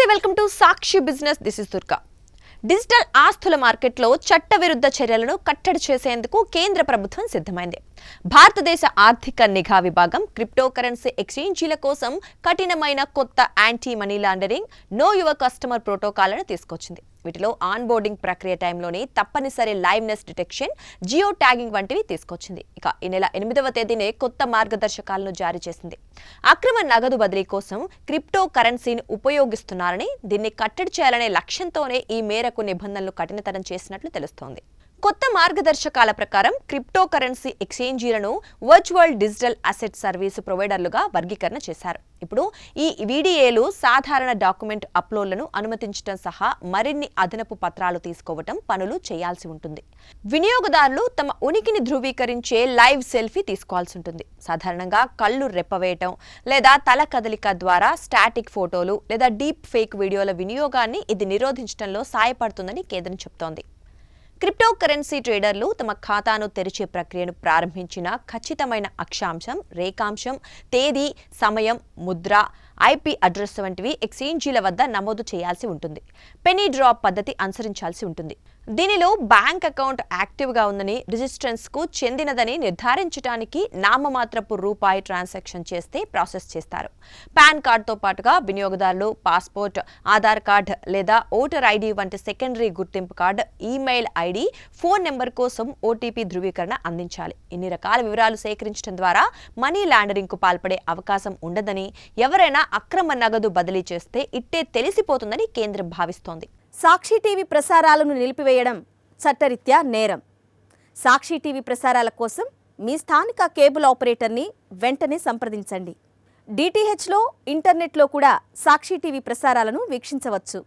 Welcome to Sakshi business. This is Durga. Digital ఆస్తుల మార్కెట్లో చట్టవిరుద్ధ చర్యలను కట్టడి చేసేందుకు కేంద్ర ప్రభుత్వం సిద్ధమైంది. భారతదేశ ఆర్థిక నిఘా విభాగం క్రిప్టో కరెన్సీ ఎక్స్చేంజీల కోసం కఠినమైన కొత్త anti money laundering know your customer ప్రోటోకాల్లను తీసుకొచ్చింది. వీటిలో ఆన్ బోర్డింగ్ ప్రక్రియ టైంలోనే తప్పనిసరి లైవ్నెస్ డిటెక్షన్, జియో ట్యాగింగ్ వంటివి తీసుకొచ్చింది. ఇక ఈ నెల 8వ తేదీనే కొత్త మార్గదర్శకాలను జారీ చేసింది. అక్రమ నగదు బదిలీ కోసం క్రిప్టో కరెన్సీని ఉపయోగిస్తున్నారని, దీన్ని కట్టడి చేయాలనే లక్ష్యంతోనే ఈ మేరకు నిబంధనలు కఠినతరం చేసినట్లు తెలుస్తోంది. కొత్త మార్గదర్శకాల ప్రకారం క్రిప్టో కరెన్సీ ఎక్స్చేంజీలను వర్చువల్ డిజిటల్ అసెట్ సర్వీసు ప్రొవైడర్లుగా వర్గీకరణ చేశారు. ఇప్పుడు ఈ వీడిఏలు సాధారణ డాక్యుమెంట్ అప్లోడ్లను అనుమతించడం సహా మరిన్ని అదనపు పత్రాలు తీసుకోవటం పనులు చేయాల్సి ఉంటుంది. వినియోగదారులు తమ ఉనికిని ధృవీకరించే లైవ్ సెల్ఫీ తీసుకోవాల్సి ఉంటుంది. సాధారణంగా కళ్ళు రెప్పవేయటం లేదా తల కదలిక ద్వారా స్టాటిక్ ఫోటోలు లేదా డీప్ ఫేక్ వీడియోల వినియోగాన్ని ఇది నిరోధించడంలో సాయపడుతుందని కేంద్రం చెబుతోంది. క్రిప్టో కరెన్సీ ట్రేడర్లు తమ ఖాతాను తెరిచే ప్రక్రియను ప్రారంభించిన ఖచ్చితమైన అక్షాంశం, రేఖాంశం, తేదీ, సమయం, ముద్ర, ఐపీ అడ్రస్ వంటివి ఎక్స్చేంజీల వద్ద నమోదు చేయాల్సి ఉంటుంది. పెనీ డ్రాప్ పద్ధతి అనుసరించాల్సి ఉంటుంది. దీనిలో బ్యాంక్ అకౌంట్ యాక్టివ్గా ఉందని, రిజిస్ట్రెన్స్కు చెందినదని నిర్ధారించడానికి నామమాత్రపు రూపాయి ట్రాన్సాక్షన్ చేస్తే ప్రాసెస్ చేస్తారు. పాన్ కార్డుతో పాటుగా వినియోగదారులు పాస్పోర్ట్, ఆధార్ కార్డు లేదా ఓటర్ ఐడి వంటి సెకండరీ గుర్తింపు card, email ID, phone number కోసం ఓటీపీ ధృవీకరణ అందించాలి. ఇన్ని రకాల వివరాలు సేకరించడం ద్వారా మనీ లాండరింగ్కు పాల్పడే అవకాశం ఉండదని, ఎవరైనా అక్రమ నగదు బదిలీ చేస్తే ఇట్టే తెలిసిపోతుందని కేంద్రం భావిస్తోంది. సాక్షి టీవీ ప్రసారాలను నిలిపివేయడం చట్టరీత్యా నేరం. సాక్షి టీవీ ప్రసారాల కోసం మీ స్థానిక కేబుల్ ఆపరేటర్ని వెంటనే సంప్రదించండి. డిటిహెచ్లో, ఇంటర్నెట్లో కూడా సాక్షి టీవీ ప్రసారాలను వీక్షించవచ్చు.